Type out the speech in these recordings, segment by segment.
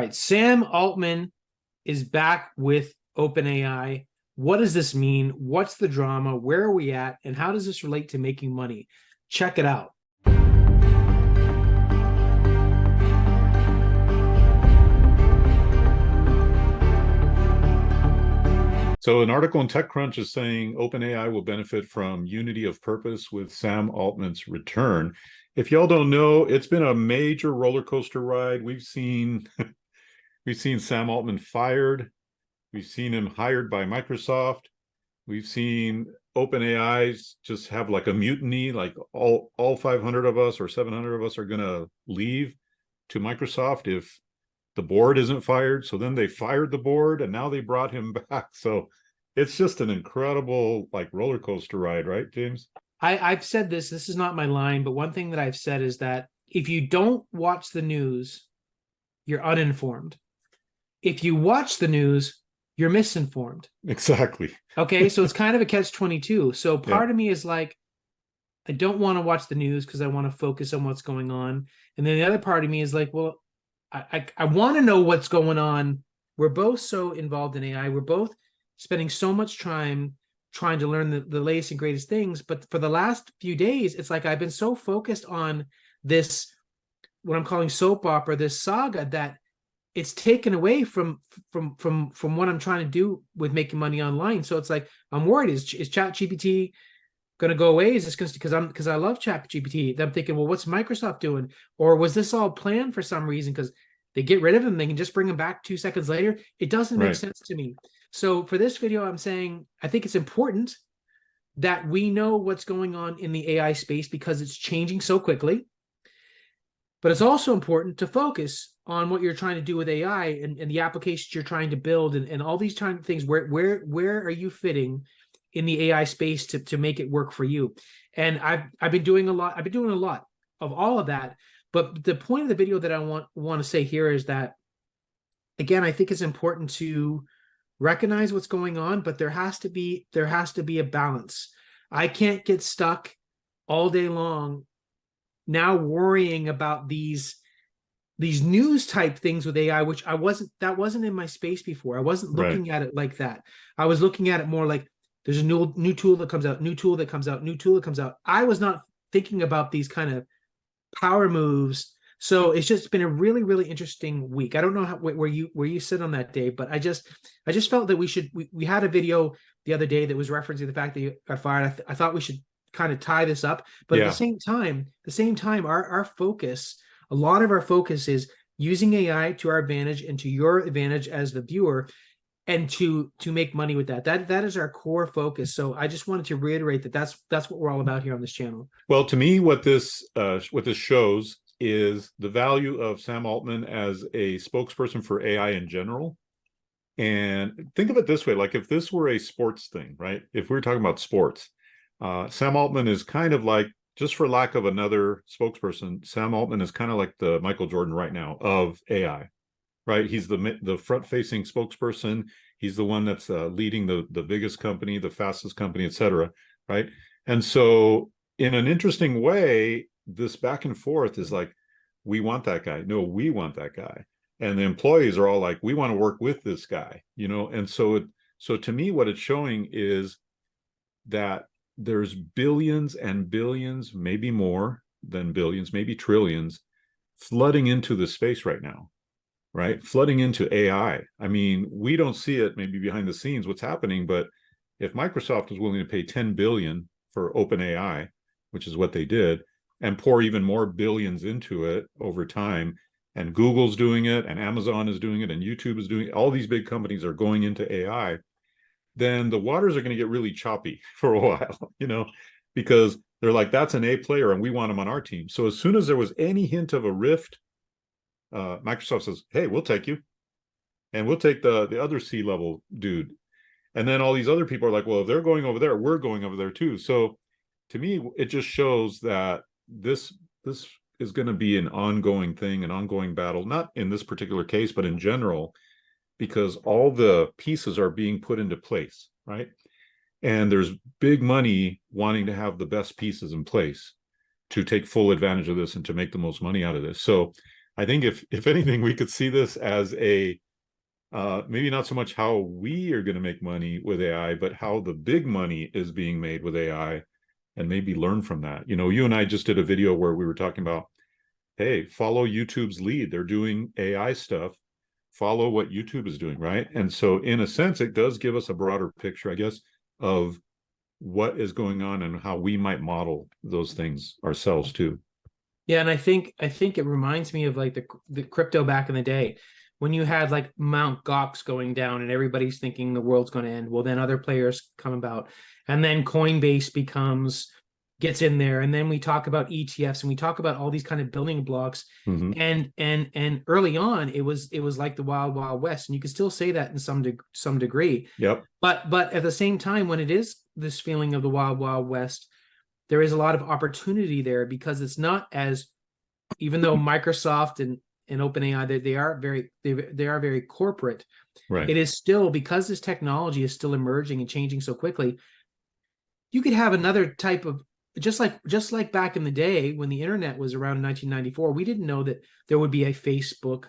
Right, Sam Altman is back with OpenAI. What does this mean? What's the drama? Where are we at? And how does this relate to making money? Check it out. So an article in TechCrunch is saying OpenAI will benefit from unity of purpose with Sam Altman's return. If y'all don't know, it's been a major roller coaster ride. We've seen Sam Altman fired. We've seen him hired by Microsoft. We've seen OpenAI's just have like a mutiny, like all 500 of us or 700 of us are going to leave to Microsoft if the board isn't fired. So then they fired the board and now they brought him back. So it's just an incredible like roller coaster ride, right, James? I've said this is not my line, but one thing that I've said is that if you don't watch the news, you're uninformed. If you watch the news, you're misinformed. Exactly. Okay, so it's kind of a catch-22. So part of me is like, I don't want to watch the news because I want to focus on what's going on. And then the other part of me is like, well, I want to know what's going on. We're both so involved in AI. We're both spending so much time trying to learn the latest and greatest things. But for the last few days, it's like I've been so focused on this, what I'm calling soap opera, this saga, that it's taken away from what I'm trying to do with making money online. So it's like I'm worried: is ChatGPT going to go away? Is this because I love ChatGPT? I'm thinking, well, what's Microsoft doing? Or was this all planned for some reason? Because they get rid of him, they can just bring him back 2 seconds later. It doesn't make sense to me. So for this video, I'm saying I think it's important that we know what's going on in the AI space because it's changing so quickly. But it's also important to focus on what you're trying to do with AI and the applications you're trying to build and all these kind of things. Where are you fitting in the AI space to make it work for you? And I've been doing a lot. I've been doing a lot of all of that. But the point of the video that I want to say here is that, again, I think it's important to recognize what's going on, but there has to be a balance. I can't get stuck all day long now worrying about these news type things with AI, which that wasn't in my space before. I wasn't looking at it like that. I was looking at it more like there's a new tool that comes out, new tool that comes out, new tool that comes out. I was not thinking about these kind of power moves. So it's just been a really, really interesting week. I don't know where you sit on that, Dave, but I just felt that we had a video the other day that was referencing the fact that you got fired. I thought we should kind of tie this up, but at the same time, our focus, a lot of our focus is using AI to our advantage and to your advantage as the viewer, and to make money with that. That is our core focus. So I just wanted to reiterate that that's what we're all about here on this channel. Well, to me, what this shows is the value of Sam Altman as a spokesperson for AI in general. And think of it this way, like if this were a sports thing, right? If we were talking about sports, Sam Altman is kind of like, just for lack of another spokesperson, Sam Altman is kind of like the Michael Jordan right now of AI, right? He's the front-facing spokesperson. He's the one that's leading the biggest company, the fastest company, et cetera, right? And so in an interesting way, this back and forth is like, we want that guy. No, we want that guy. And the employees are all like, we want to work with this guy, you know? And so to me, what it's showing is that there's billions and billions, maybe more than billions, maybe trillions, flooding into the space right now, right? Flooding into AI. I mean, we don't see it maybe behind the scenes what's happening, but if Microsoft is willing to pay 10 billion for OpenAI, which is what they did, and pour even more billions into it over time, and Google's doing it, and Amazon is doing it, and YouTube is doing it, all these big companies are going into AI, then the waters are going to get really choppy for a while, you know, because they're like, that's an A player and we want him on our team. So as soon as there was any hint of a rift, Microsoft says, hey, we'll take you. And we'll take the other C-level dude. And then all these other people are like, well, if they're going over there, we're going over there too. So to me, it just shows that this is going to be an ongoing thing, an ongoing battle, not in this particular case, but in general, because all the pieces are being put into place, right? And there's big money wanting to have the best pieces in place to take full advantage of this and to make the most money out of this. So I think if anything, we could see this as a maybe not so much how we are going to make money with AI, but how the big money is being made with AI, and maybe learn from that. You know, you and I just did a video where we were talking about, hey, follow YouTube's lead. They're doing AI stuff. Follow what YouTube is doing, right? And so, in a sense, it does give us a broader picture, I guess, of what is going on and how we might model those things ourselves too. Yeah, and I think it reminds me of like the crypto back in the day when you had like Mount Gox going down and everybody's thinking the world's going to end. Well, then other players come about, and then Coinbase gets in there, and then we talk about ETFs and we talk about all these kind of building blocks. Mm-hmm. And early on, it was like the wild wild west, and you can still say that in some degree. Yep. But at the same time, when it is this feeling of the wild wild west, there is a lot of opportunity there, because it's not as, even though Microsoft and OpenAI, they are very corporate. Right. It is still, because this technology is still emerging and changing so quickly. You could have another type of, just like back in the day when the internet was around in 1994, we didn't know that there would be a Facebook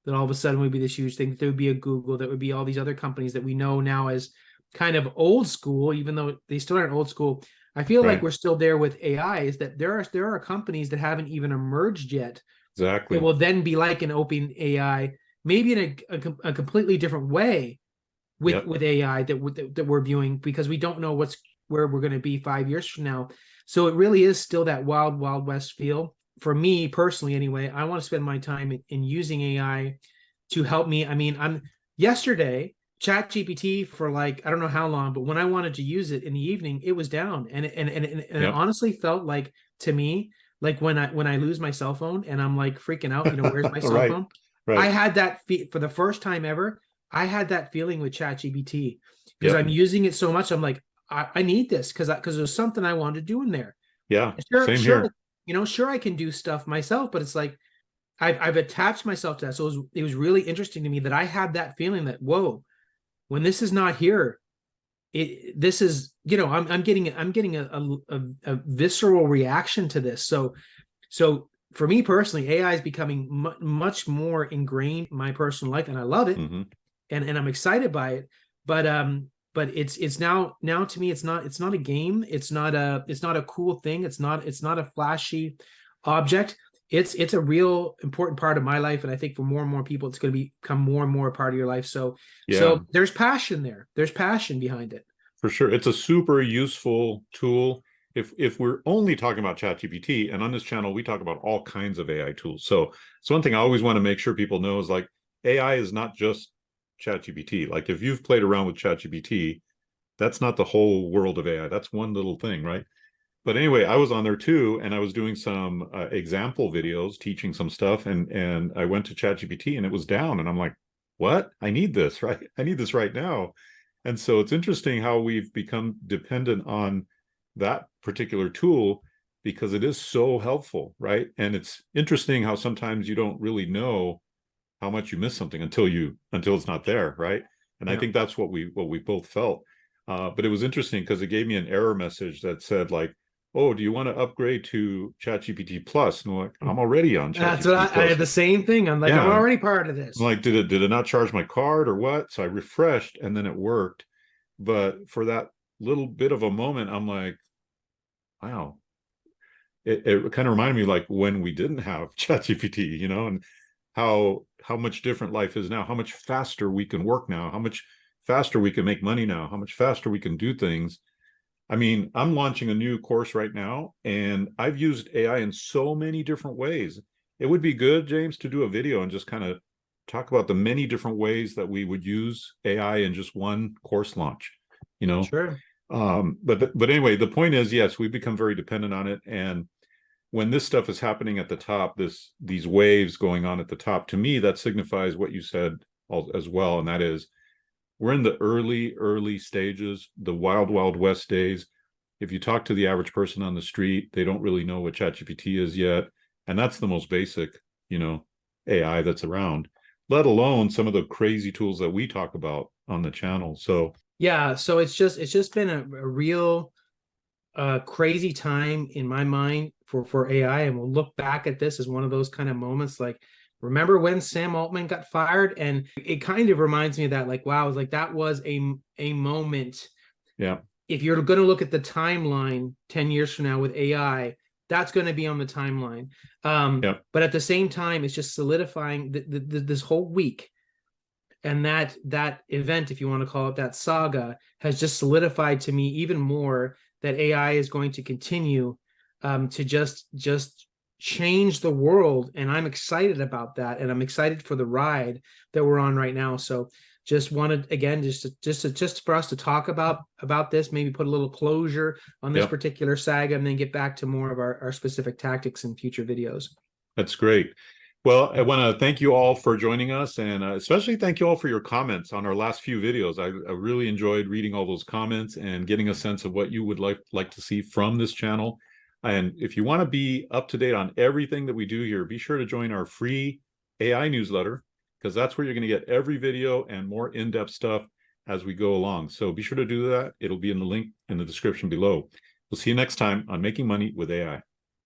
that all of a sudden would be this huge thing. There would be a Google, that would be all these other companies that we know now as kind of old school, even though they still aren't old school. I feel like we're still there with AI, is that there are companies that haven't even emerged yet. Exactly. It will then be like an OpenAI, maybe in a completely different way with AI that we're viewing, because we don't know where we're going to be 5 years from now. So it really is still that wild, wild west feel. For me personally, anyway, I want to spend my time in using AI to help me. I mean, yesterday, ChatGPT for like, I don't know how long, but when I wanted to use it in the evening, it was down. And it honestly felt like, to me, like when I lose my cell phone and I'm like freaking out, where's my cell phone? Right. I had that for the first time ever. I had that feeling with ChatGPT, because I'm using it so much. I'm like, I need this because there's something I want to do in there. Yeah, same here. Sure, I can do stuff myself, but it's like I've attached myself to that. So it was really interesting to me that I had that feeling that, whoa, when this is not here, this is, I'm getting a visceral reaction to this. So for me personally, AI is becoming much more ingrained in my personal life, and I love it, and I'm excited by it. But it's now to me, it's not a game. It's not a cool thing. It's not a flashy object. It's a real important part of my life, and I think for more and more people, it's going to become more and more a part of your life. So there's passion there. There's passion behind it. For sure, it's a super useful tool. If we're only talking about ChatGPT, and on this channel we talk about all kinds of AI tools. So it's one thing I always want to make sure people know is, like, AI is not just ChatGPT. Like, if you've played around with ChatGPT, that's not the whole world of AI. That's one little thing, right? But anyway, I was on there too, and I was doing some example videos, teaching some stuff, and I went to ChatGPT and it was down, and I'm like, what? I need this, right? I need this right now. And so it's interesting how we've become dependent on that particular tool, because it is so helpful, right? And it's interesting how sometimes you don't really know how much you miss something until it's not there, right? And I think that's what we both felt. But it was interesting because it gave me an error message that said, like, oh, do you want to upgrade to ChatGPT Plus? And I'm like, I'm already on ChatGPT That's what I had the same thing. I'm like, I'm already part of this. I'm like, did it not charge my card or what? So I refreshed and then it worked. But for that little bit of a moment, I'm like, wow. It kind of reminded me, like, when we didn't have ChatGPT, and how much different life is now, how much faster we can work now, how much faster we can make money now, how much faster we can do things. I mean, I'm launching a new course right now, and I've used AI in so many different ways. It would be good, James, to do a video and just kind of talk about the many different ways that we would use AI in just one course launch, Sure. But anyway, the point is, yes, we've become very dependent on it. And when this stuff is happening at the top, these waves going on at the top, to me, that signifies what you said as well. And that is, we're in the early stages, the wild, wild west days. If you talk to the average person on the street, they don't really know what ChatGPT is yet. And that's the most basic, AI that's around, let alone some of the crazy tools that we talk about on the channel. So yeah, so it's just been a real crazy time in my mind for AI, and we'll look back at this as one of those kind of moments, like, remember when Sam Altman got fired? And it kind of reminds me of that, like, wow, like that was a moment. Yeah. If you're going to look at the timeline 10 years from now with AI, that's going to be on the timeline. Yeah. But at the same time, it's just solidifying this whole week. And that event, if you want to call it that saga, has just solidified to me even more that AI is going to continue to just change the world. And I'm excited about that. And I'm excited for the ride that we're on right now. So just wanted, again, just for us to talk about this, maybe put a little closure on this particular saga, and then get back to more of our specific tactics in future videos. That's great. Well, I want to thank you all for joining us, and especially thank you all for your comments on our last few videos. I really enjoyed reading all those comments and getting a sense of what you would like to see from this channel. And if you want to be up to date on everything that we do here, be sure to join our free AI newsletter, because that's where you're going to get every video and more in-depth stuff as we go along. So be sure to do that. It'll be in the link in the description below. We'll see you next time on Making Money with AI.